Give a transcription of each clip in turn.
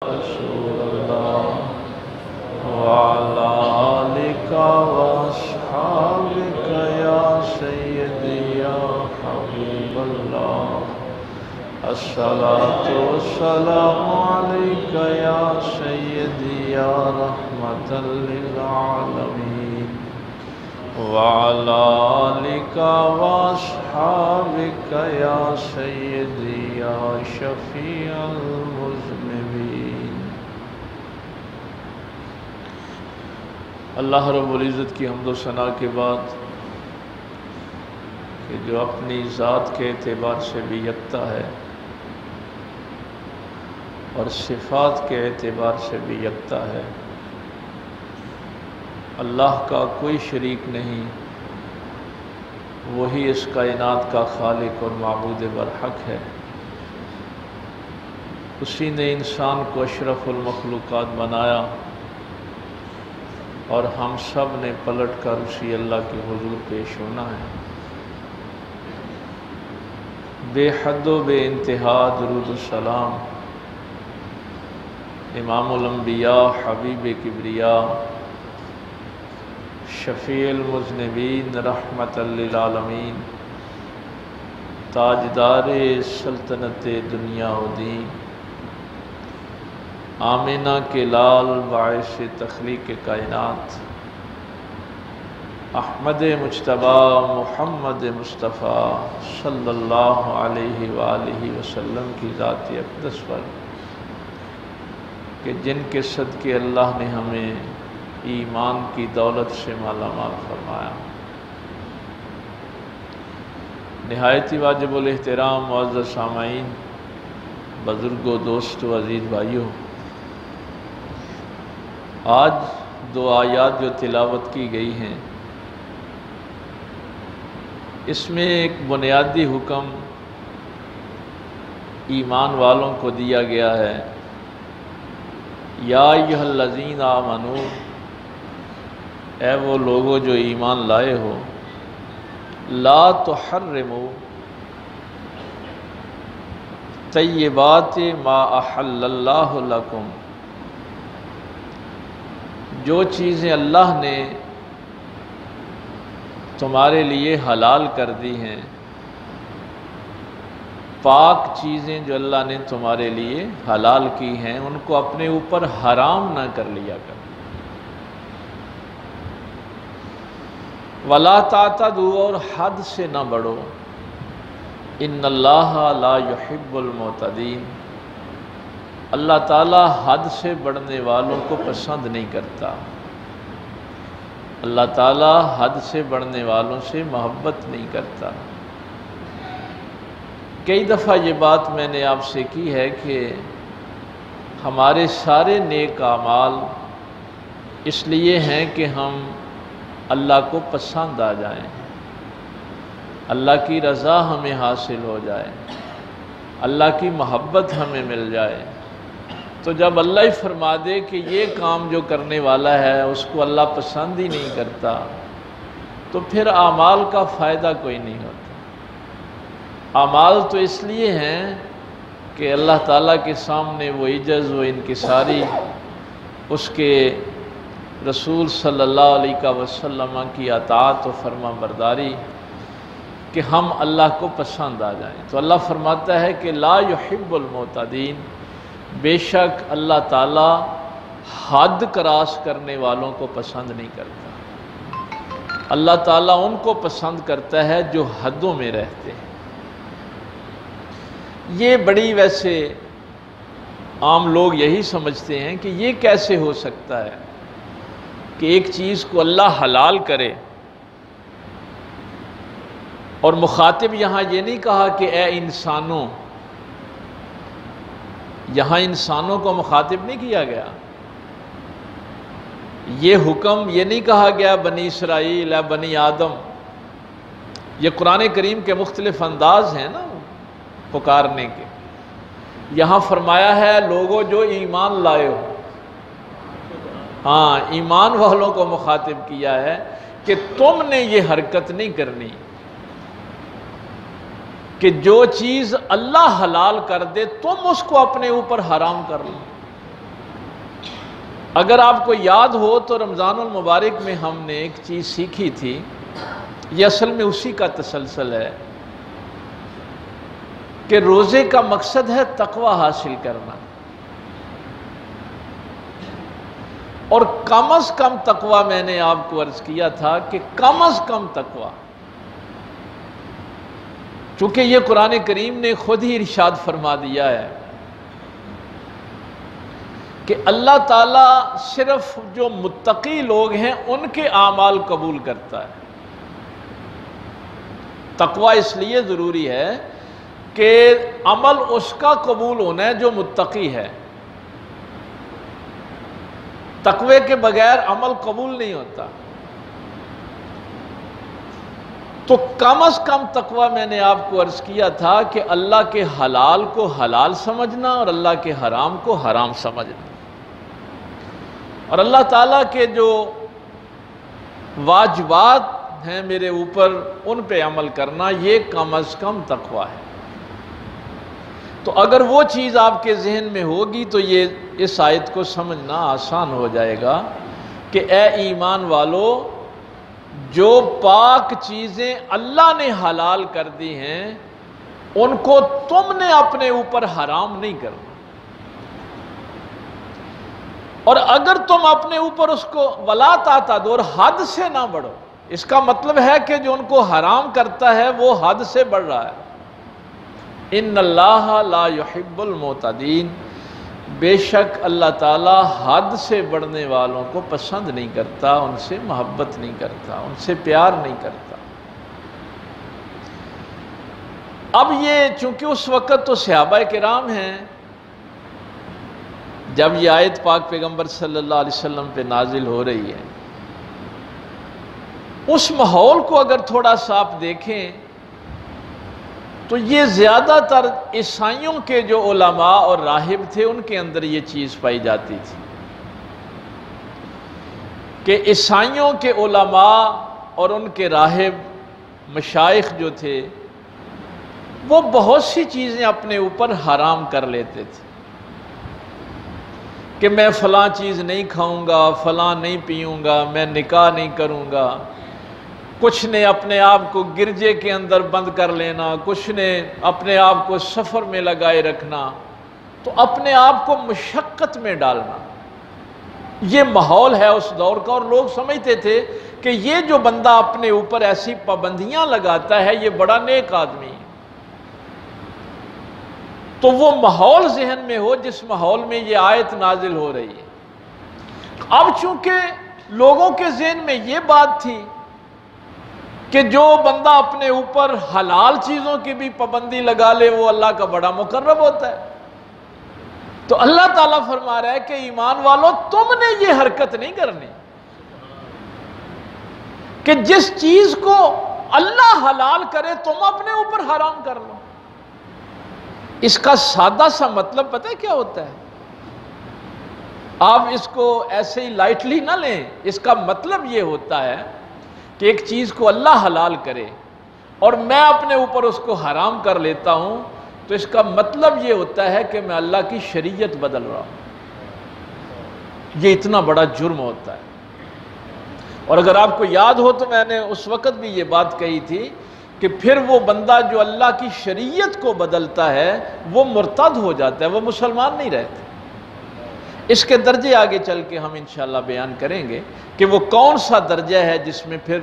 رسول اللہ وعلى آلك وأصحابك يا سيدي يا حبيب الله الصلاة والسلام عليك يا سيدي يا رحمة للعالمين وعلى آلك وأصحابك يا سيدي يا شفيع المذنبين۔ اللہ رب العزت کی حمد و ثنا کے بعد کہ جو اپنی ذات کے اعتبار سے بھی یکتا ہے اور صفات کے اعتبار سے بھی یکتا ہے، اللہ کا کوئی شریک نہیں، وہی اس کائنات کا خالق اور معبود برحق ہے۔ اسی نے انسان کو اشرف المخلوقات بنایا اور ہم سب نے پلٹ کر اسی اللہ کے حضور پیش ہونا ہے۔ بے حد و بے انتہا درود و سلام امام الانبیاء حبیب کبریاء شفیع المذنبین رحمت للعالمین تاجدار سلطنت دنیا و دین آمینہ کے لال باعث تخلیق کائنات احمد مجتبی محمد مصطفیٰ صلی اللہ علیہ وآلہ وسلم کی ذات اقدس پر کہ جن کے صدقے اللہ نے ہمیں ایمان کی دولت سے مالا مال فرمایا۔ نہایت ہی واجب الاحترام معزز سامعین، بزرگوں، دوستوں، عزیز بھائیوں، آج دو آیات جو تلاوت کی گئی ہیں، اس میں ایک بنیادی حکم ایمان والوں کو دیا گیا ہے، یا ایھا الذین آمنوا، اے وہ لوگوں جو ایمان لائے ہو، لا تحرموا طیبات ما احل اللہ لکم، جو چیزیں اللہ نے تمہارے لیے حلال کر دی ہیں، پاک چیزیں جو اللہ نے تمہارے لیے حلال کی ہیں، ان کو اپنے اوپر حرام نہ کر لیا کر۔ وَلَا تَعْتَدُوا، اور حد سے نہ بڑھو، إِنَّ اللَّهَ لَا يُحِبُّ الْمُعْتَدِينَ، اللہ تعالیٰ حد سے بڑھنے والوں کو پسند نہیں کرتا، اللہ تعالیٰ حد سے بڑھنے والوں سے محبت نہیں کرتا۔ کئی دفعہ یہ بات میں نے آپ سے کی ہے کہ ہمارے سارے نیک اعمال اس لیے ہیں کہ ہم اللہ کو پسند آ جائیں، اللہ کی رضا ہمیں حاصل ہو جائے، اللہ کی محبت ہمیں مل جائے۔ تو جب اللہ ہی فرما دے کہ یہ کام جو کرنے والا ہے اس کو اللہ پسند ہی نہیں کرتا، تو پھر اعمال کا فائدہ کوئی نہیں ہوتا۔ اعمال تو اس لیے ہیں کہ اللہ تعالیٰ کے سامنے وہ عجز و انکساری، اس کے رسول صلی اللہ علیہ وسلم کی اطاعت و فرما برداری، کہ ہم اللہ کو پسند آ جائیں۔ تو اللہ فرماتا ہے کہ لا يحب المعتدین، بے شک اللہ تعالیٰ حد کراس کرنے والوں کو پسند نہیں کرتا، اللہ تعالیٰ ان کو پسند کرتا ہے جو حدوں میں رہتے ہیں۔ یہ بڑی ویسے عام لوگ یہی سمجھتے ہیں کہ یہ کیسے ہو سکتا ہے کہ ایک چیز کو اللہ حلال کرے، اور مخاطب یہاں یہ نہیں کہا کہ اے انسانوں، یہاں انسانوں کو مخاطب نہیں کیا گیا، یہ حکم یہ نہیں کہا گیا بنی اسرائیل یا بنی آدم، یہ قرآن کریم کے مختلف انداز ہیں نا پکارنے کے۔ یہاں فرمایا ہے لوگوں جو ایمان لائے ہو، ہاں ایمان والوں کو مخاطب کیا ہے کہ تم نے یہ حرکت نہیں کرنی کہ جو چیز اللہ حلال کر دے تم اس کو اپنے اوپر حرام کر لو۔ اگر آپ کو یاد ہو تو رمضان المبارک میں ہم نے ایک چیز سیکھی تھی، یہ اصل میں اسی کا تسلسل ہے کہ روزے کا مقصد ہے تقوی حاصل کرنا، اور کم از کم تقوی میں نے آپ کو عرض کیا تھا کہ کم از کم تقوی، چونکہ یہ قرآن کریم نے خود ہی ارشاد فرما دیا ہے کہ اللہ تعالیٰ صرف جو متقی لوگ ہیں ان کے اعمال قبول کرتا ہے۔ تقوی اس لیے ضروری ہے کہ عمل اس کا قبول ہونا ہے جو متقی ہے، تقوی کے بغیر عمل قبول نہیں ہوتا۔ تو کم از کم تقوی میں نے آپ کو عرض کیا تھا کہ اللہ کے حلال کو حلال سمجھنا اور اللہ کے حرام کو حرام سمجھنا، اور اللہ تعالیٰ کے جو واجبات ہیں میرے اوپر ان پہ عمل کرنا، یہ کم از کم تقوی ہے۔ تو اگر وہ چیز آپ کے ذہن میں ہوگی تو یہ اس آیت کو سمجھنا آسان ہو جائے گا کہ اے ایمان والو، جو پاک چیزیں اللہ نے حلال کر دی ہیں ان کو تم نے اپنے اوپر حرام نہیں کرنا، اور اگر تم اپنے اوپر اس کو ولا تعتدوا، اور حد سے نہ بڑھو، اس کا مطلب ہے کہ جو ان کو حرام کرتا ہے وہ حد سے بڑھ رہا ہے۔ ان اللہ لا يحب المعتدین، بے شک اللہ تعالیٰ حد سے بڑھنے والوں کو پسند نہیں کرتا، ان سے محبت نہیں کرتا، ان سے پیار نہیں کرتا۔ اب یہ چونکہ اس وقت تو صحابہ کرام ہیں جب یہ آیت پاک پیغمبر صلی اللہ علیہ وسلم پہ نازل ہو رہی ہے، اس ماحول کو اگر تھوڑا سا آپ دیکھیں تو یہ زیادہ تر عیسائیوں کے جو علماء اور راہب تھے ان کے اندر یہ چیز پائی جاتی تھی کہ عیسائیوں کے علماء اور ان کے راہب مشائخ جو تھے وہ بہت سی چیزیں اپنے اوپر حرام کر لیتے تھے کہ میں فلاں چیز نہیں کھاؤں گا، فلاں نہیں پیوں گا، میں نکاح نہیں کروں گا، کچھ نے اپنے آپ کو گرجے کے اندر بند کر لینا، کچھ نے اپنے آپ کو سفر میں لگائے رکھنا، تو اپنے آپ کو مشقت میں ڈالنا، یہ ماحول ہے اس دور کا، اور لوگ سمجھتے تھے کہ یہ جو بندہ اپنے اوپر ایسی پابندیاں لگاتا ہے یہ بڑا نیک آدمی ہے۔ تو وہ ماحول ذہن میں ہو جس ماحول میں یہ آیت نازل ہو رہی ہے۔ اب چونکہ لوگوں کے ذہن میں یہ بات تھی کہ جو بندہ اپنے اوپر حلال چیزوں کی بھی پابندی لگا لے وہ اللہ کا بڑا مقرب ہوتا ہے، تو اللہ تعالیٰ فرما رہا ہے کہ ایمان والو تم نے یہ حرکت نہیں کرنی کہ جس چیز کو اللہ حلال کرے تم اپنے اوپر حرام کر لو۔ اس کا سادہ سا مطلب پتہ ہے کیا ہوتا ہے؟ آپ اس کو ایسے ہی لائٹلی نہ لیں، اس کا مطلب یہ ہوتا ہے کہ ایک چیز کو اللہ حلال کرے اور میں اپنے اوپر اس کو حرام کر لیتا ہوں، تو اس کا مطلب یہ ہوتا ہے کہ میں اللہ کی شریعت بدل رہا ہوں۔ یہ اتنا بڑا جرم ہوتا ہے۔ اور اگر آپ کو یاد ہو تو میں نے اس وقت بھی یہ بات کہی تھی کہ پھر وہ بندہ جو اللہ کی شریعت کو بدلتا ہے وہ مرتد ہو جاتا ہے، وہ مسلمان نہیں رہتا۔ اس کے درجے آگے چل کے ہم انشاءاللہ بیان کریں گے کہ وہ کون سا درجہ ہے جس میں پھر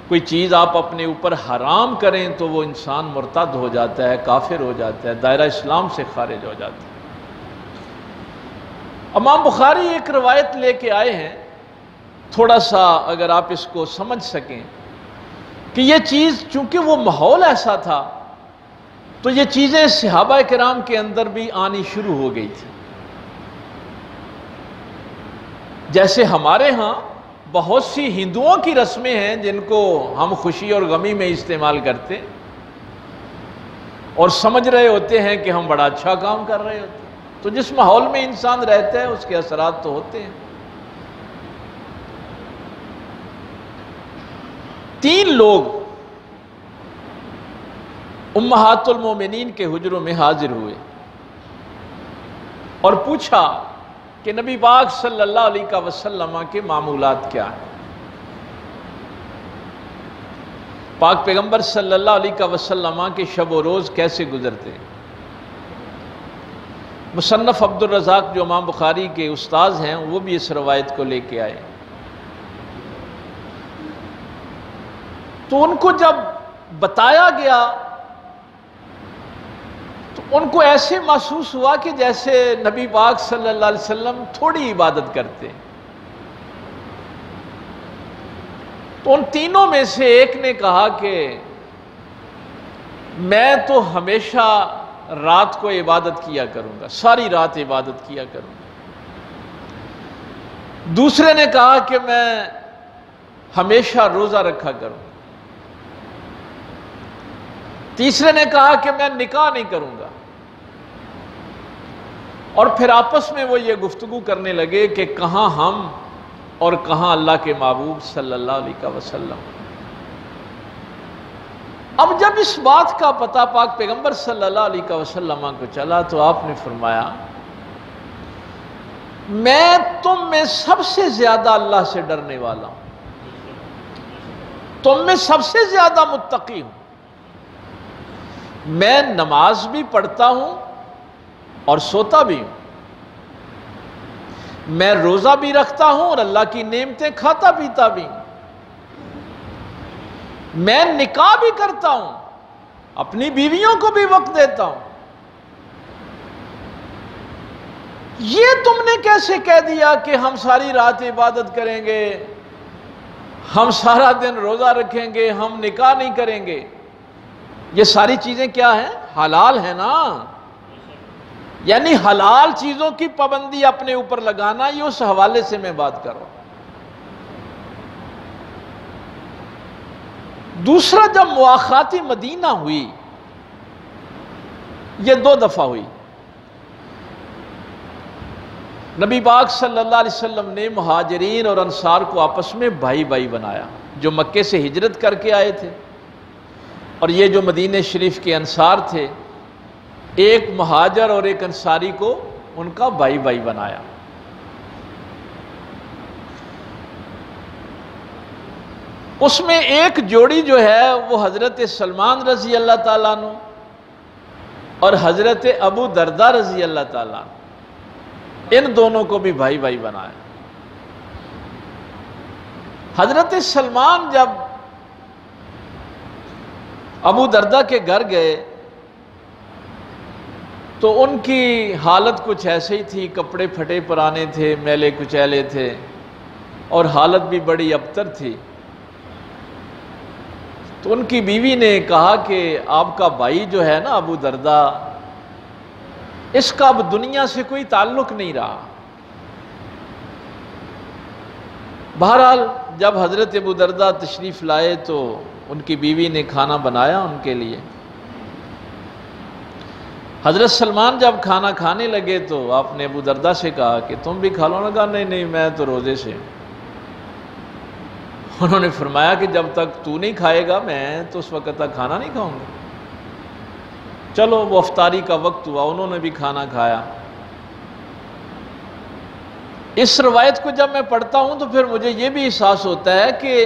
کوئی چیز آپ اپنے اوپر حرام کریں تو وہ انسان مرتد ہو جاتا ہے، کافر ہو جاتا ہے، دائرہ اسلام سے خارج ہو جاتا ہے۔ امام بخاری ایک روایت لے کے آئے ہیں، تھوڑا سا اگر آپ اس کو سمجھ سکیں کہ یہ چیز چونکہ وہ ماحول ایسا تھا تو یہ چیزیں صحابہ کرام کے اندر بھی آنی شروع ہو گئی تھی۔ جیسے ہمارے ہاں بہت سی ہندوؤں کی رسمیں ہیں جن کو ہم خوشی اور غمی میں استعمال کرتے اور سمجھ رہے ہوتے ہیں کہ ہم بڑا اچھا کام کر رہے ہوتے ہیں، تو جس ماحول میں انسان رہتا ہے اس کے اثرات تو ہوتے ہیں۔ 3 لوگ امہات المومنین کے حجروں میں حاضر ہوئے اور پوچھا کہ نبی پاک صلی اللہ علیہ وسلم کے معمولات کیا ہیں، پاک پیغمبر صلی اللہ علیہ وسلم کے شب و روز کیسے گزرتے ہیں۔ مصنف عبد الرزاق جو امام بخاری کے استاذ ہیں وہ بھی اس روایت کو لے کے آئے، تو ان کو جب بتایا گیا تو ان کو ایسے محسوس ہوا کہ جیسے نبی پاک صلی اللہ علیہ وسلم تھوڑی عبادت کرتے ہیں۔ تو ان تینوں میں سے ایک نے کہا کہ میں تو ہمیشہ رات کو عبادت کیا کروں گا، ساری رات عبادت کیا کروں گا۔ دوسرے نے کہا کہ میں ہمیشہ روزہ رکھا کروں گا۔ تیسرے نے کہا کہ میں نکاح نہیں کروں گا۔ اور پھر آپس میں وہ یہ گفتگو کرنے لگے کہ کہاں ہم اور کہاں اللہ کے محبوب صلی اللہ علیہ وسلم۔ اب جب اس بات کا پتہ پاک پیغمبر صلی اللہ علیہ وسلم کو چلا تو آپ نے فرمایا میں تم میں سب سے زیادہ اللہ سے ڈرنے والا ہوں، تم میں سب سے زیادہ متقی ہوں، میں نماز بھی پڑھتا ہوں اور سوتا بھی ہوں، میں روزہ بھی رکھتا ہوں اور اللہ کی نعمتیں کھاتا پیتا بھی ہوں، میں نکاح بھی کرتا ہوں، اپنی بیویوں کو بھی وقت دیتا ہوں۔ یہ تم نے کیسے کہہ دیا کہ ہم ساری رات عبادت کریں گے، ہم سارا دن روزہ رکھیں گے، ہم نکاح نہیں کریں گے؟ یہ ساری چیزیں کیا ہیں؟ حلال ہیں نا۔ یعنی حلال چیزوں کی پابندی اپنے اوپر لگانا، یہ اس حوالے سے میں بات کر رہا ہوں۔ دوسرا، جب مواخات مدینہ ہوئی، یہ 2 دفعہ ہوئی، نبی پاک صلی اللہ علیہ وسلم نے مہاجرین اور انصار کو آپس میں بھائی بھائی بنایا، جو مکے سے ہجرت کر کے آئے تھے اور یہ جو مدینہ شریف کے انصار تھے، ایک مہاجر اور ایک انصاری کو ان کا بھائی بھائی بنایا۔ اس میں ایک جوڑی جو ہے وہ حضرت سلمان رضی اللہ تعالیٰ عنہ اور حضرت ابو دردہ رضی اللہ تعالیٰ عنہ، ان دونوں کو بھی بھائی بھائی بنایا۔ حضرت سلمان جب ابو دردہ کے گھر گئے تو ان کی حالت کچھ ایسے ہی تھی، کپڑے پھٹے پرانے تھے، میلے کچیلے تھے اور حالت بھی بڑی ابتر تھی۔ تو ان کی بیوی نے کہا کہ آپ کا بھائی جو ہے نا ابو دردہ، اس کا اب دنیا سے کوئی تعلق نہیں رہا۔ بہرحال جب حضرت ابو دردہ تشریف لائے تو ان کی بیوی نے کھانا بنایا ان کے لیے۔ حضرت سلمان جب کھانا کھانے لگے تو آپ نے ابو دردہ سے کہا کہ تم بھی کھا لو نا؟ کہا نہیں نہیں، میں تو روزے سے۔ انہوں نے فرمایا کہ جب تک تو نہیں کھائے گا میں تو اس وقت تک کھانا نہیں کھاؤں گا۔ چلو وہ افطاری کا وقت ہوا، انہوں نے بھی کھانا کھایا۔ اس روایت کو جب میں پڑھتا ہوں تو پھر مجھے یہ بھی احساس ہوتا ہے کہ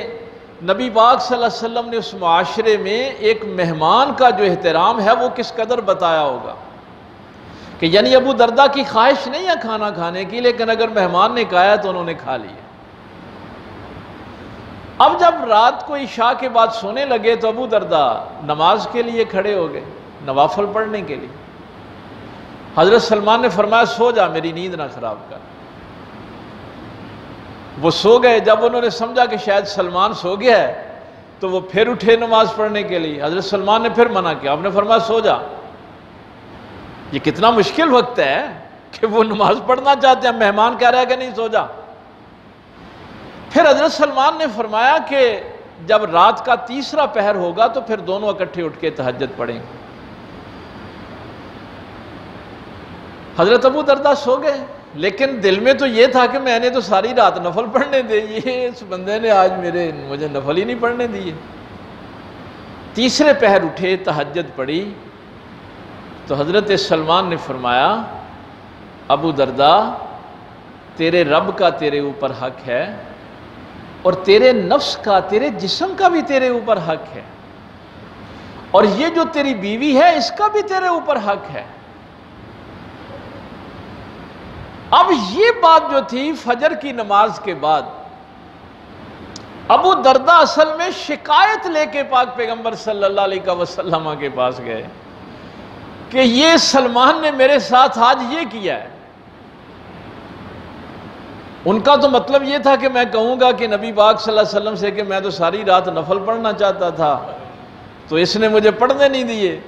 نبی پاک صلی اللہ علیہ وسلم نے اس معاشرے میں ایک مہمان کا جو احترام ہے وہ کس قدر بتایا ہوگا، کہ یعنی ابو دردہ کی خواہش نہیں ہے کھانا کھانے کی، لیکن اگر مہمان نے کہا تو انہوں نے کھا لیا۔ اب جب رات کو عشاء کے بعد سونے لگے تو ابو دردہ نماز کے لیے کھڑے ہو گئے، نوافل پڑھنے کے لیے۔ حضرت سلمان نے فرمایا سو جا، میری نیند نہ خراب کر۔ وہ سو گئے۔ جب انہوں نے سمجھا کہ شاید سلمان سو گیا ہے تو وہ پھر اٹھے نماز پڑھنے کے لیے۔ حضرت سلمان نے پھر منع کیا، آپ نے فرمایا سو جا۔ یہ کتنا مشکل وقت ہے کہ وہ نماز پڑھنا چاہتے ہیں، مہمان کہہ رہا ہے کہ نہیں سو جا۔ پھر حضرت سلمان نے فرمایا کہ جب رات کا تیسرا پہر ہوگا تو پھر دونوں اکٹھے اٹھ کے تہجد پڑھیں گے۔ حضرت ابو دردہ سو گئے، لیکن دل میں تو یہ تھا کہ میں نے تو ساری رات نفل پڑھنے دے، یہ اس بندے نے آج مجھے نفل ہی نہیں پڑھنے دیے۔ تیسرے پہر اٹھے، تہجد پڑھی تو حضرت سلمان نے فرمایا ابو دردہ تیرے رب کا تیرے اوپر حق ہے اور تیرے نفس کا، تیرے جسم کا بھی تیرے اوپر حق ہے، اور یہ جو تیری بیوی ہے اس کا بھی تیرے اوپر حق ہے۔ اب یہ بات جو تھی فجر کی نماز کے بعد، ابو درداء اصل میں شکایت لے کے پاک پیغمبر صلی اللہ علیہ وسلم کے پاس گئے کہ یہ سلمان نے میرے ساتھ آج یہ کیا ہے۔ ان کا تو مطلب یہ تھا کہ میں کہوں گا کہ نبی پاک صلی اللہ علیہ وسلم سے کہ میں تو ساری رات نفل پڑھنا چاہتا تھا تو اس نے مجھے پڑھنے نہیں دیے،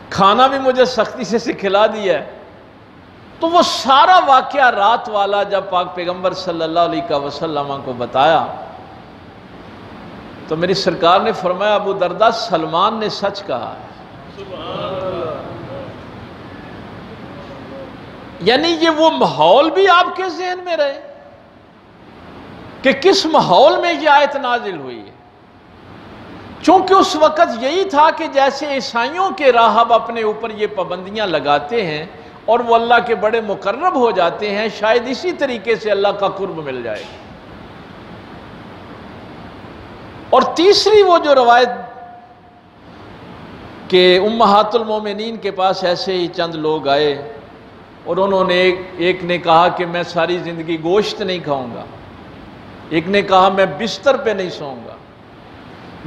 کھانا بھی مجھے سختی سے کھلا دیا ہے۔ تو وہ سارا واقعہ رات والا جب پاک پیغمبر صلی اللہ علیہ وسلم کو بتایا تو میری سرکار نے فرمایا ابو درداء سلمان نے سچ کہا ہے۔ یعنی یہ وہ ماحول بھی آپ کے ذہن میں رہے کہ کس ماحول میں یہ آیت نازل ہوئی ہے، چونکہ اس وقت یہی تھا کہ جیسے عیسائیوں کے راہب اپنے اوپر یہ پابندیاں لگاتے ہیں اور وہ اللہ کے بڑے مقرب ہو جاتے ہیں، شاید اسی طریقے سے اللہ کا قرب مل جائے گا۔ اور تیسری وہ جو روایت کہ امہات المومنین کے پاس ایسے ہی چند لوگ آئے اور انہوں نے ایک نے کہا کہ میں ساری زندگی گوشت نہیں کھاؤں گا، ایک نے کہا میں بستر پہ نہیں سوؤں گا،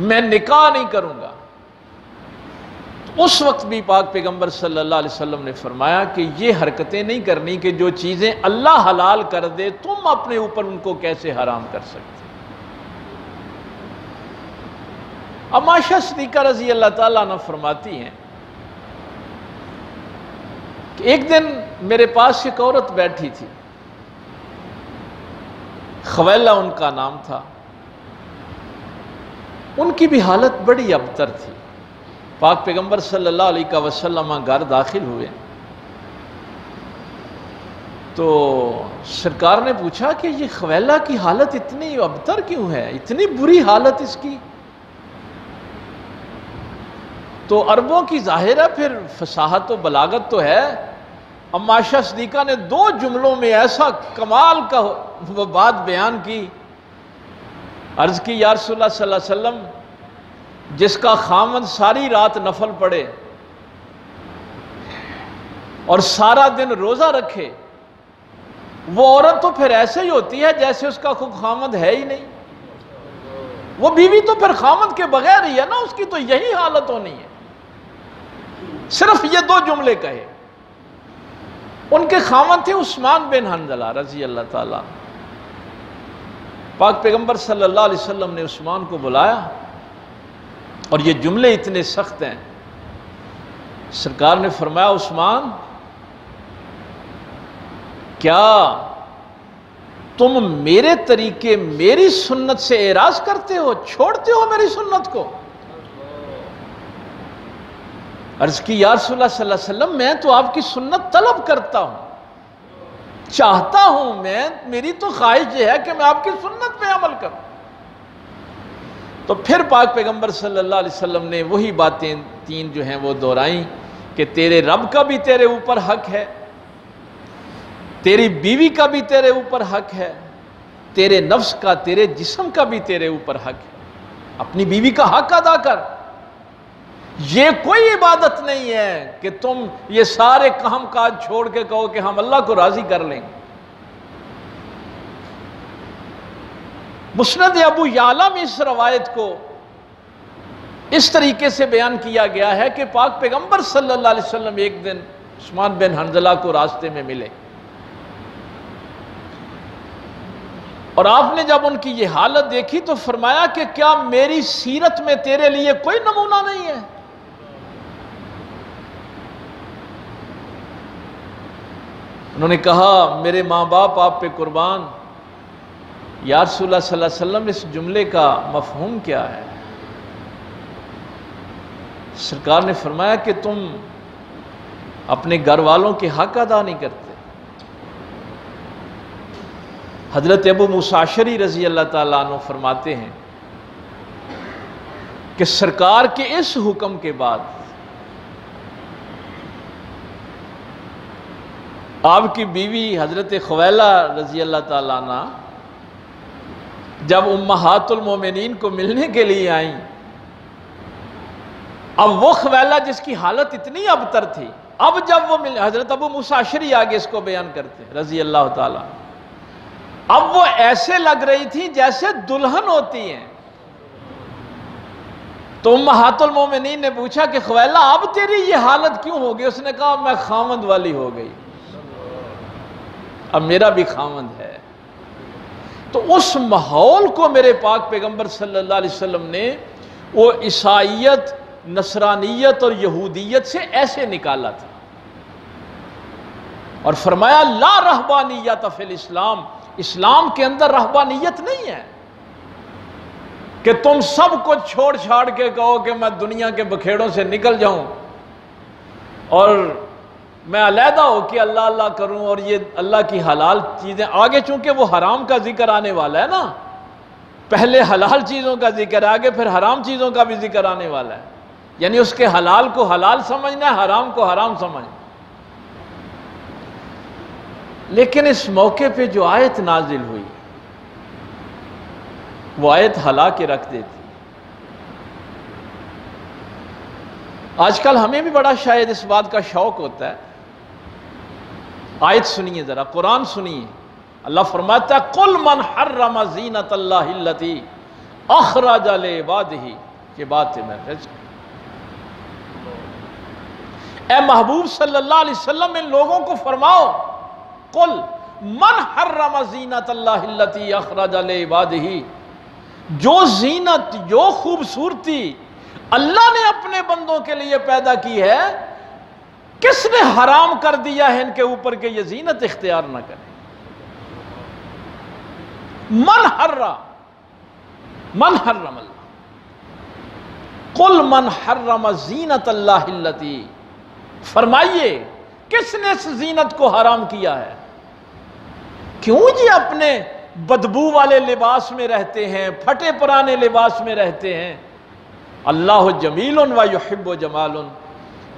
میں نکاح نہیں کروں گا۔ اس وقت بھی پاک پیغمبر صلی اللہ علیہ وسلم نے فرمایا کہ یہ حرکتیں نہیں کرنی کہ جو چیزیں اللہ حلال کر دے تم اپنے اوپر ان کو کیسے حرام کر سکتے۔ اب عائشہ صدیقہ رضی اللہ تعالیٰ عنہ فرماتی ہیں کہ ایک دن میرے پاس ایک عورت بیٹھی تھی، خویلہ ان کا نام تھا، ان کی بھی حالت بڑی ابتر تھی۔ پاک پیغمبر صلی اللہ علیہ وسلم گھر داخل ہوئے تو سرکار نے پوچھا کہ یہ خویلہ کی حالت اتنی ابتر کیوں ہے، اتنی بری حالت اس کی؟ تو عربوں کی ظاہر ہے پھر فصاحت و بلاغت تو ہے۔ اما عائشہ صدیقہ نے 2 جملوں میں ایسا کمال کا وہ بات بیان کی، عرض کی یا رسول اللہ صلی اللہ علیہ وسلم جس کا خامند ساری رات نفل پڑھے اور سارا دن روزہ رکھے وہ عورت تو پھر ایسے ہی ہوتی ہے جیسے اس کا کوئی خامند ہے ہی نہیں، وہ بیوی تو پھر خامند کے بغیر ہی ہے نا، اس کی تو یہی حالت ہونی ہے۔ صرف یہ 2 جملے کہے۔ ان کے خامند تھے عثمان بن حنظلہ رضی اللہ تعالیٰ۔ پاک پیغمبر صلی اللہ علیہ وسلم نے عثمان کو بلایا اور یہ جملے اتنے سخت ہیں، سرکار نے فرمایا عثمان کیا تم میرے طریقے میری سنت سے اعراض کرتے ہو، چھوڑتے ہو میری سنت کو؟ عرض کی یا رسول اللہ صلی اللہ علیہ وسلم میں تو آپ کی سنت طلب کرتا ہوں، چاہتا ہوں، میری تو خواہش یہ ہے کہ میں آپ کی سنت پہ عمل کروں۔ تو پھر پاک پیغمبر صلی اللہ علیہ وسلم نے وہی باتیں 3 جو ہیں وہ دہرائیں کہ تیرے رب کا بھی تیرے اوپر حق ہے، تیری بیوی کا بھی تیرے اوپر حق ہے، تیرے نفس کا، تیرے جسم کا بھی تیرے اوپر حق ہے۔ اپنی بیوی کا حق ادا کر۔ یہ کوئی عبادت نہیں ہے کہ تم یہ سارے کام کاج چھوڑ کے کہو کہ ہم اللہ کو راضی کر لیں گے۔ مسند ابو یعلا میں اس روایت کو اس طریقے سے بیان کیا گیا ہے کہ پاک پیغمبر صلی اللہ علیہ وسلم ایک دن عثمان بن حنظلہ کو راستے میں ملے اور آپ نے جب ان کی یہ حالت دیکھی تو فرمایا کہ کیا میری سیرت میں تیرے لیے کوئی نمونہ نہیں ہے؟ انہوں نے کہا میرے ماں باپ آپ پہ قربان، یا رسول اللہ صلی اللہ علیہ وسلم اس جملے کا مفہوم کیا ہے؟ سرکار نے فرمایا کہ تم اپنے گھر والوں کے حق ادا نہیں کرتے۔ حضرت ابو موسیٰ اشعری رضی اللہ تعالیٰ عنہ فرماتے ہیں کہ سرکار کے اس حکم کے بعد آپ کی بیوی حضرت خویلہ رضی اللہ تعالیٰ عنہ جب امہات المومنین کو ملنے کے لیے آئیں، اب وہ خویلہ جس کی حالت اتنی ابتر تھی، اب جب وہ حضرت ابو موسیٰ اشعری آگے اس کو بیان کرتے رضی اللہ تعالیٰ، اب وہ ایسے لگ رہی تھی جیسے دلہن ہوتی ہیں۔ تو امہات المومنین نے پوچھا کہ خویلہ اب تیری یہ حالت کیوں ہو گئی؟ اس نے کہا میں خامند والی ہو گئی، اب میرا بھی خامند ہے۔ تو اس ماحول کو میرے پاک پیغمبر صلی اللہ علیہ وسلم نے وہ عیسائیت، نصرانیت اور یہودیت سے ایسے نکالا تھا، اور فرمایا لا رہبانیت فی الاسلام، اسلام کے اندر رہبانیت نہیں ہے کہ تم سب کو چھوڑ چھاڑ کے کہو کہ میں دنیا کے بکھیڑوں سے نکل جاؤں اور میں علیحدہ ہو کہ اللہ اللہ کروں، اور یہ اللہ کی حلال چیزیں آگے، چونکہ وہ حرام کا ذکر آنے والا ہے نا، پہلے حلال چیزوں کا ذکر آگے پھر حرام چیزوں کا بھی ذکر آنے والا ہے، یعنی اس کے حلال کو حلال سمجھنا ہے، حرام کو حرام سمجھنا۔ لیکن اس موقع پہ جو آیت نازل ہوئی وہ آیت ہلا کے رکھ دیتی۔ آج کل ہمیں بھی بڑا شاید اس بات کا شوق ہوتا ہے، آیت سنیے ذرا، قرآن سنیے، اللہ فرماتا ہے قُلْ مَنْ حَرَّمَ زِینَةَ اللَّهِ الَّتِي أَخْرَجَ لِعِبَادِهِ، یہ بات ہے میں اے محبوب صلی اللہ علیہ وسلم ان لوگوں کو فرماؤ، قُلْ مَنْ حَرَّمَ زِینَةَ اللَّهِ الَّتِي أَخْرَجَ لِعِبَادِهِ، جو زینت، جو خوبصورتی اللہ نے اپنے بندوں کے لیے پیدا کی ہے، کس نے حرام کر دیا ہے ان کے اوپر کہ یہ زینت اختیار نہ کریں؟ من حرم اللہ، قل من حرم زینت اللہ التی، فرمائیے کس نے اس زینت کو حرام کیا ہے؟ کیوں جی اپنے بدبو والے لباس میں رہتے ہیں، پھٹے پرانے لباس میں رہتے ہیں؟ اللہ جمیل و یحب جمال،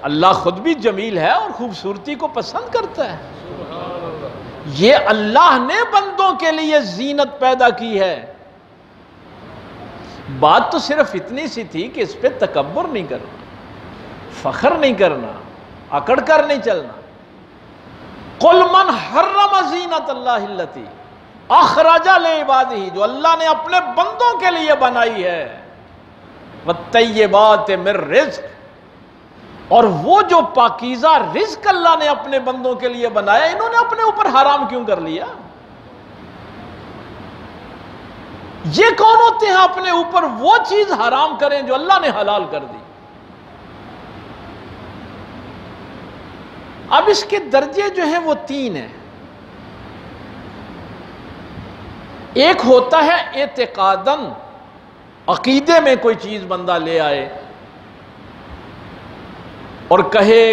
اللہ خود بھی جمیل ہے اور خوبصورتی کو پسند کرتا ہے۔ یہ اللہ نے بندوں کے لیے زینت پیدا کی ہے۔ بات تو صرف اتنی سی تھی کہ اس پہ تکبر نہیں کرنا، فخر نہیں کرنا، اکڑ کر نہیں چلنا۔ قُلْ مَنْ حَرَّمَ زِینَةَ اللَّهِ الَّتِي أَخْرَجَ لِعِبَادِهِ، جو اللہ نے اپنے بندوں کے لیے بنائی ہے، وَالطَّیِّبَاتِ مِن رِزْقٍ، اور وہ جو پاکیزہ رزق اللہ نے اپنے بندوں کے لیے بنایا، انہوں نے اپنے اوپر حرام کیوں کر لیا؟ یہ کون ہوتے ہیں اپنے اوپر وہ چیز حرام کریں جو اللہ نے حلال کر دی؟ اب اس کے درجے جو ہیں وہ تین ہیں۔ ایک ہوتا ہے اعتقاداً، عقیدے میں کوئی چیز بندہ لے آئے اور کہے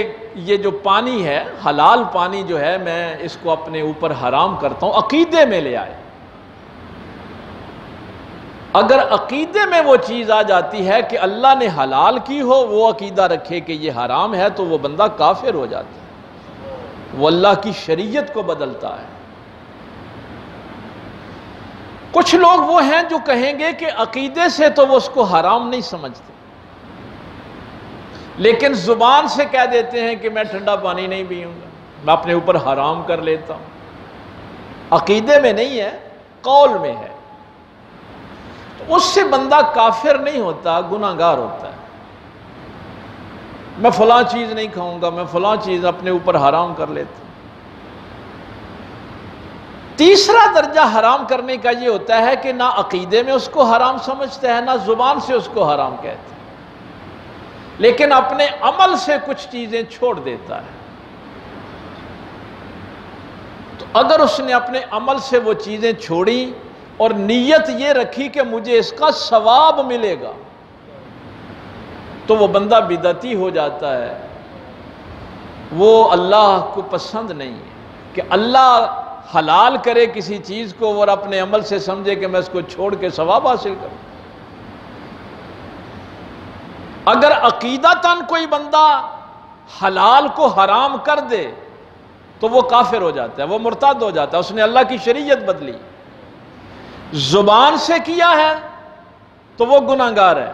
یہ جو پانی ہے، حلال پانی جو ہے، میں اس کو اپنے اوپر حرام کرتا ہوں، عقیدے میں لے آئے۔ اگر عقیدے میں وہ چیز آ جاتی ہے کہ اللہ نے حلال کی ہو، وہ عقیدہ رکھے کہ یہ حرام ہے، تو وہ بندہ کافر ہو جاتا ہے، وہ اللہ کی شریعت کو بدلتا ہے۔ کچھ لوگ وہ ہیں جو کہیں گے کہ عقیدے سے تو وہ اس کو حرام نہیں سمجھتے، لیکن زبان سے کہہ دیتے ہیں کہ میں ٹھنڈا پانی نہیں پیوں گا، میں اپنے اوپر حرام کر لیتا ہوں۔ عقیدے میں نہیں ہے، قول میں ہے، تو اس سے بندہ کافر نہیں ہوتا، گناہگار ہوتا ہے۔ میں فلاں چیز نہیں کھاؤں گا، میں فلاں چیز اپنے اوپر حرام کر لیتا ہوں۔ تیسرا درجہ حرام کرنے کا یہ ہوتا ہے کہ نہ عقیدے میں اس کو حرام سمجھتا ہے، نہ زبان سے اس کو حرام کہتا ہے، لیکن اپنے عمل سے کچھ چیزیں چھوڑ دیتا ہے۔ تو اگر اس نے اپنے عمل سے وہ چیزیں چھوڑی اور نیت یہ رکھی کہ مجھے اس کا ثواب ملے گا، تو وہ بندہ بدعتی ہو جاتا ہے۔ وہ اللہ کو پسند نہیں ہے کہ اللہ حلال کرے کسی چیز کو اور اپنے عمل سے سمجھے کہ میں اس کو چھوڑ کے ثواب حاصل کروں۔ اگر عقیدتاً کوئی بندہ حلال کو حرام کر دے تو وہ کافر ہو جاتا ہے، وہ مرتد ہو جاتا ہے، اس نے اللہ کی شریعت بدلی۔ زبان سے کیا ہے تو وہ گناہگار ہے،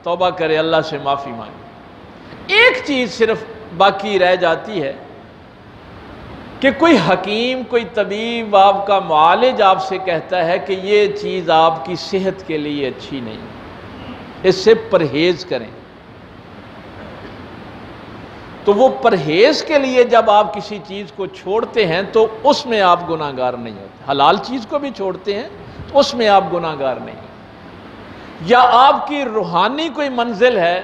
توبہ کرے، اللہ سے معافی مانگے۔ ایک چیز صرف باقی رہ جاتی ہے کہ کوئی حکیم، کوئی طبیب، آپ کا معالج آپ سے کہتا ہے کہ یہ چیز آپ کی صحت کے لیے اچھی نہیں، اس سے پرہیز کریں، تو وہ پرہیز کے لیے جب آپ کسی چیز کو چھوڑتے ہیں تو اس میں آپ گناہگار نہیں ہوتے۔ حلال چیز کو بھی چھوڑتے ہیں تو اس میں آپ گناہگار نہیں۔ یا آپ کی روحانی کوئی منزل ہے،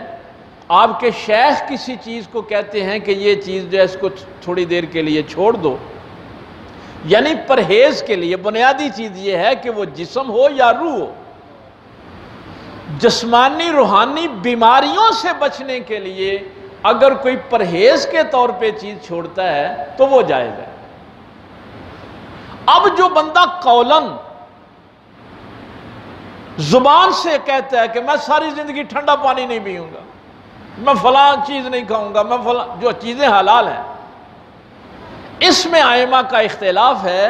آپ کے شیخ کسی چیز کو کہتے ہیں کہ یہ چیز جو ہے اس کو تھوڑی دیر کے لیے چھوڑ دو، یعنی پرہیز کے لیے بنیادی چیز یہ ہے کہ وہ جسم ہو یا روح ہو، جسمانی روحانی بیماریوں سے بچنے کے لیے اگر کوئی پرہیز کے طور پہ چیز چھوڑتا ہے تو وہ جائز ہے۔ اب جو بندہ قولاً زبان سے کہتا ہے کہ میں ساری زندگی ٹھنڈا پانی نہیں پیوں گا، میں فلاں چیز نہیں کھاؤں گا، میں فلاں، جو چیزیں حلال ہیں، اس میں ائمہ کا اختلاف ہے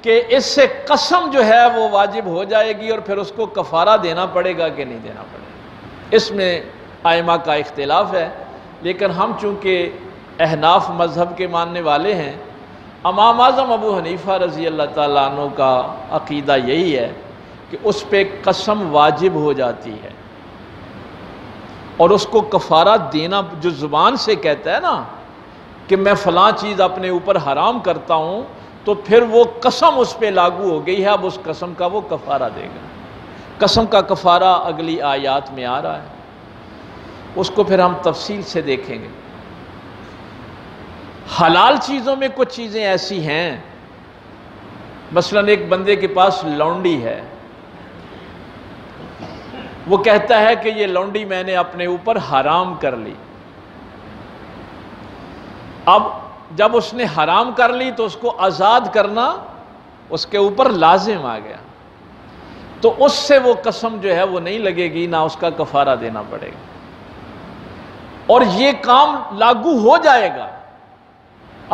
کہ اس سے قسم جو ہے وہ واجب ہو جائے گی اور پھر اس کو کفارہ دینا پڑے گا کہ نہیں دینا پڑے گا، اس میں ائمہ کا اختلاف ہے۔ لیکن ہم چونکہ احناف مذہب کے ماننے والے ہیں، امام اعظم ابو حنیفہ رضی اللہ تعالیٰ عنہ کا عقیدہ یہی ہے کہ اس پہ قسم واجب ہو جاتی ہے، اور اس کو کفارہ دینا، جو زبان سے کہتا ہے نا کہ میں فلاں چیز اپنے اوپر حرام کرتا ہوں، تو پھر وہ قسم اس پہ لاگو ہو گئی ہے، اب اس قسم کا وہ کفارہ دے گا۔ قسم کا کفارہ اگلی آیات میں آ رہا ہے، اس کو پھر ہم تفصیل سے دیکھیں گے۔ حلال چیزوں میں کچھ چیزیں ایسی ہیں، مثلا ایک بندے کے پاس لونڈی ہے، وہ کہتا ہے کہ یہ لونڈی میں نے اپنے اوپر حرام کر لی۔ اب جب اس نے حرام کر لی تو اس کو آزاد کرنا اس کے اوپر لازم آ گیا، تو اس سے وہ قسم جو ہے وہ نہیں لگے گی، نہ اس کا کفارہ دینا پڑے گا، اور یہ کام لاگو ہو جائے گا۔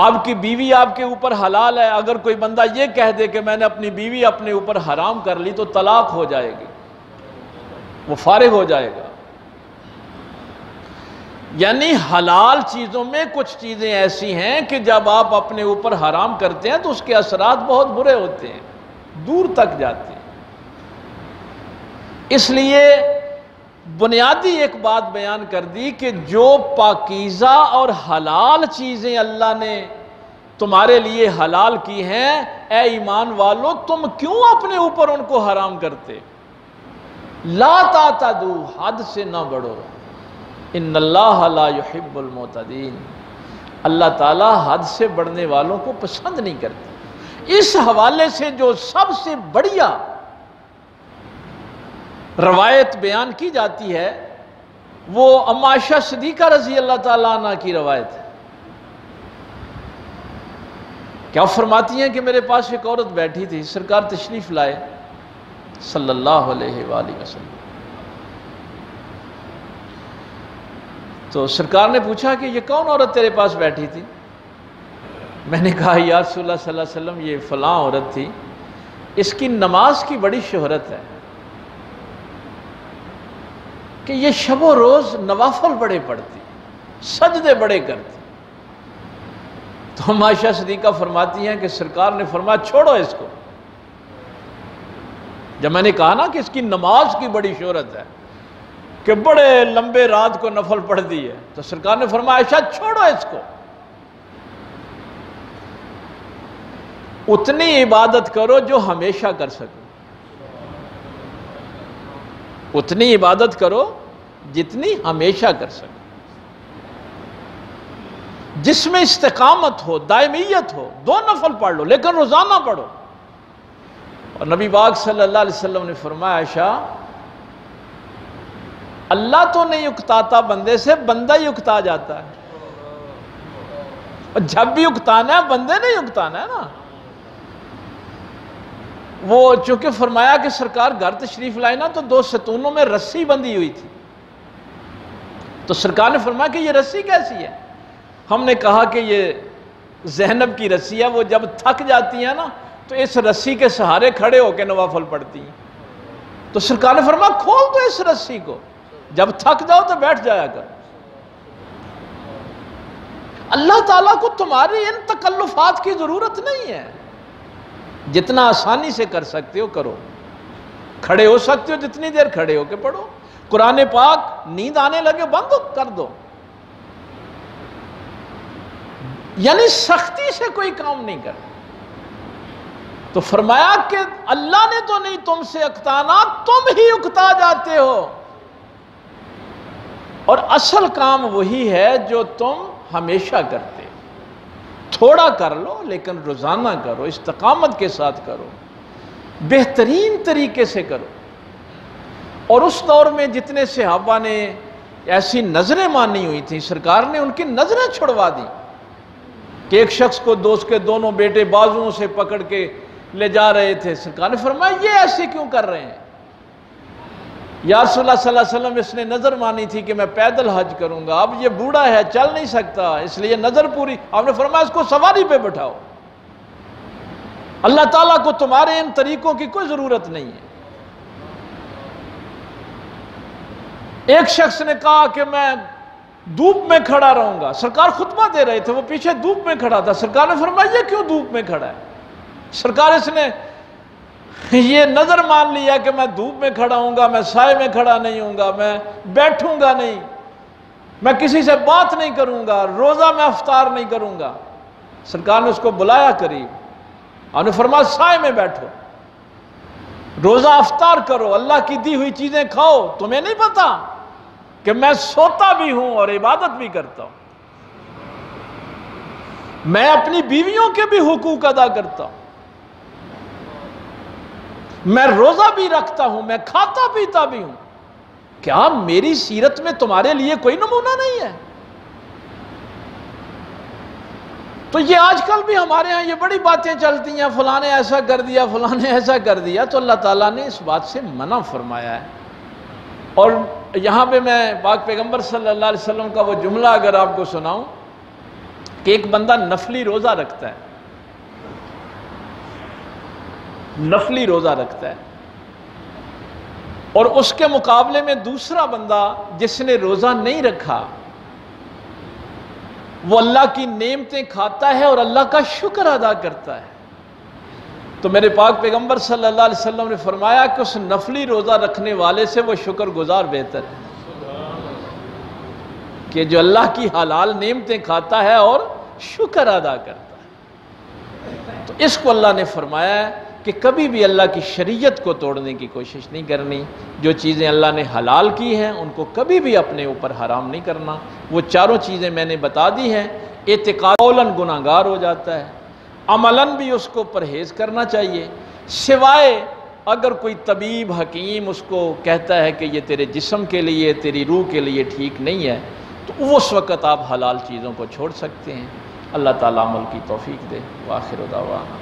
آپ کی بیوی آپ کے اوپر حلال ہے، اگر کوئی بندہ یہ کہہ دے کہ میں نے اپنی بیوی اپنے اوپر حرام کر لی تو طلاق ہو جائے گی، وہ فارغ ہو جائے گا۔ یعنی حلال چیزوں میں کچھ چیزیں ایسی ہیں کہ جب آپ اپنے اوپر حرام کرتے ہیں تو اس کے اثرات بہت برے ہوتے ہیں، دور تک جاتے ہیں۔ اس لیے بنیادی ایک بات بیان کر دی کہ جو پاکیزہ اور حلال چیزیں اللہ نے تمہارے لیے حلال کی ہیں، اے ایمان والو تم کیوں اپنے اوپر ان کو حرام کرتے؟ لا تعتدوا، حد سے نہ بڑھو، ان اللہ لا يحب المعتدین، اللہ تعالیٰ حد سے بڑھنے والوں کو پسند نہیں کرتے۔ اس حوالے سے جو سب سے بڑھیا روایت بیان کی جاتی ہے وہ ام عائشہ صدیقہ رضی اللہ تعالیٰ عنہ کی روایت ہے۔ کیا فرماتی ہیں کہ میرے پاس ایک عورت بیٹھی تھی، سرکار تشریف لائے صلی اللہ علیہ وآلہ وسلم، تو سرکار نے پوچھا کہ یہ کون عورت تیرے پاس بیٹھی تھی؟ میں نے کہا یا رسول اللہ صلی اللہ علیہ وسلم یہ فلاں عورت تھی، اس کی نماز کی بڑی شہرت ہے کہ یہ شب و روز نوافل بڑے پڑھتی، سجدے بڑے کرتی۔ تو ہم عائشہ صدیقہ فرماتی ہیں کہ سرکار نے فرمایا چھوڑو اس کو۔ جب میں نے کہا نا کہ اس کی نماز کی بڑی شہرت ہے کہ بڑے لمبے رات کو نفل پڑھتی ہے، تو سرکار نے فرمایا عائشہ چھوڑو اس کو، اتنی عبادت کرو جو ہمیشہ کر سکو، اتنی عبادت کرو جتنی ہمیشہ کر سکو، جس میں استقامت ہو، دائمیت ہو، 2 نفل پڑھ لو لیکن روزانہ پڑھو۔ اور نبی پاک صلی اللہ علیہ وسلم نے فرمایا عائشہ اللہ تو نہیں اکتاتا بندے سے، بندہ ہی اکتا جاتا ہے، اور جب بھی اکتانا ہے بندے نہیں اکتانا ہے نا۔ وہ چونکہ فرمایا کہ سرکار گھر تشریف لائے نا تو 2 ستونوں میں رسی بندھی ہوئی تھی، تو سرکار نے فرمایا کہ یہ رسی کیسی ہے؟ ہم نے کہا کہ یہ زینب کی رسی ہے، وہ جب تھک جاتی ہیں نا تو اس رسی کے سہارے کھڑے ہو کے نوافل پڑھتی ہیں۔ تو سرکار نے فرمایا کھول دو اس رسی کو، جب تھک جاؤ تو بیٹھ جایا کر۔ اللہ تعالیٰ کو تمہاری ان تکلفات کی ضرورت نہیں ہے، جتنا آسانی سے کر سکتے ہو کرو، کھڑے ہو سکتے ہو جتنی دیر کھڑے ہو کے پڑھو، قرآن پاک نیند آنے لگے بند کر دو، یعنی سختی سے کوئی کام نہیں کر۔ تو فرمایا کہ اللہ نے تو نہیں تم سے اکتانا، تم ہی اکتا جاتے ہو، اور اصل کام وہی ہے جو تم ہمیشہ کرتے، تھوڑا کر لو لیکن روزانہ کرو، استقامت کے ساتھ کرو، بہترین طریقے سے کرو۔ اور اس دور میں جتنے صحابہ نے ایسی نظریں مانی ہوئی تھیں، سرکار نے ان کی نظریں چھڑوا دی کہ ایک شخص کو دوست کے دونوں بیٹے بازوؤں سے پکڑ کے لے جا رہے تھے، سرکار نے فرمایا یہ ایسے کیوں کر رہے ہیں؟ یا رسول اللہ صلی اللہ علیہ وسلم اس نے نظر مانی تھی کہ میں پیدل حج کروں گا، اب یہ بوڑھا ہے چل نہیں سکتا، اس لیے نظر پوری، آپ نے فرمایا اس کو سواری پہ بٹھاؤ۔ اللہ تعالیٰ کو تمہارے ان طریقوں کی کوئی ضرورت نہیں ہے۔ ایک شخص نے کہا کہ میں دھوپ میں کھڑا رہوں گا، سرکار خطبہ دے رہے تھے، وہ پیچھے دھوپ میں کھڑا تھا، سرکار نے فرمایا یہ کیوں دھوپ میں کھڑا ہے؟ سرکار اس نے یہ نظر مان لیا کہ میں دھوپ میں کھڑا ہوں گا، میں سائے میں کھڑا نہیں ہوں گا، میں بیٹھوں گا نہیں، میں کسی سے بات نہیں کروں گا، روزہ میں افطار نہیں کروں گا۔ سرکار نے اس کو بلایا قریب، آپ نے فرمایا سائے میں بیٹھو، روزہ افطار کرو، اللہ کی دی ہوئی چیزیں کھاؤ، تمہیں نہیں پتا کہ میں سوتا بھی ہوں اور عبادت بھی کرتا ہوں، میں اپنی بیویوں کے بھی حقوق ادا کرتا ہوں، میں روزہ بھی رکھتا ہوں، میں کھاتا پیتا بھی ہوں، کیا میری سیرت میں تمہارے لیے کوئی نمونہ نہیں ہے؟ تو یہ آج کل بھی ہمارے ہاں یہ بڑی باتیں چلتی ہیں، فلاں نے ایسا کر دیا، فلاں نے ایسا کر دیا، تو اللہ تعالیٰ نے اس بات سے منع فرمایا ہے۔ اور یہاں پہ میں پاک پیغمبر صلی اللہ علیہ وسلم کا وہ جملہ اگر آپ کو سناؤں کہ ایک بندہ نفلی روزہ رکھتا ہے، نفلی روزہ رکھتا ہے، اور اس کے مقابلے میں دوسرا بندہ جس نے روزہ نہیں رکھا وہ اللہ کی نعمتیں کھاتا ہے اور اللہ کا شکر ادا کرتا ہے، تو میرے پاک پیغمبر صلی اللہ علیہ وسلم نے فرمایا کہ اس نفلی روزہ رکھنے والے سے وہ شکر گزار بہتر ہے کہ جو اللہ کی حلال نعمتیں کھاتا ہے اور شکر ادا کرتا ہے۔ تو اس کو اللہ نے فرمایا ہے کہ کبھی بھی اللہ کی شریعت کو توڑنے کی کوشش نہیں کرنی، جو چیزیں اللہ نے حلال کی ہیں ان کو کبھی بھی اپنے اوپر حرام نہیں کرنا۔ وہ چاروں چیزیں میں نے بتا دی ہیں، اعتقاداً گناہگار ہو جاتا ہے، عملاً بھی اس کو پرہیز کرنا چاہیے، سوائے اگر کوئی طبیب حکیم اس کو کہتا ہے کہ یہ تیرے جسم کے لیے تیری روح کے لیے ٹھیک نہیں ہے تو اس وقت آپ حلال چیزوں کو چھوڑ سکتے ہیں۔ اللہ تعالیٰ عمل کی توفیق دے۔ وآخر دعوانا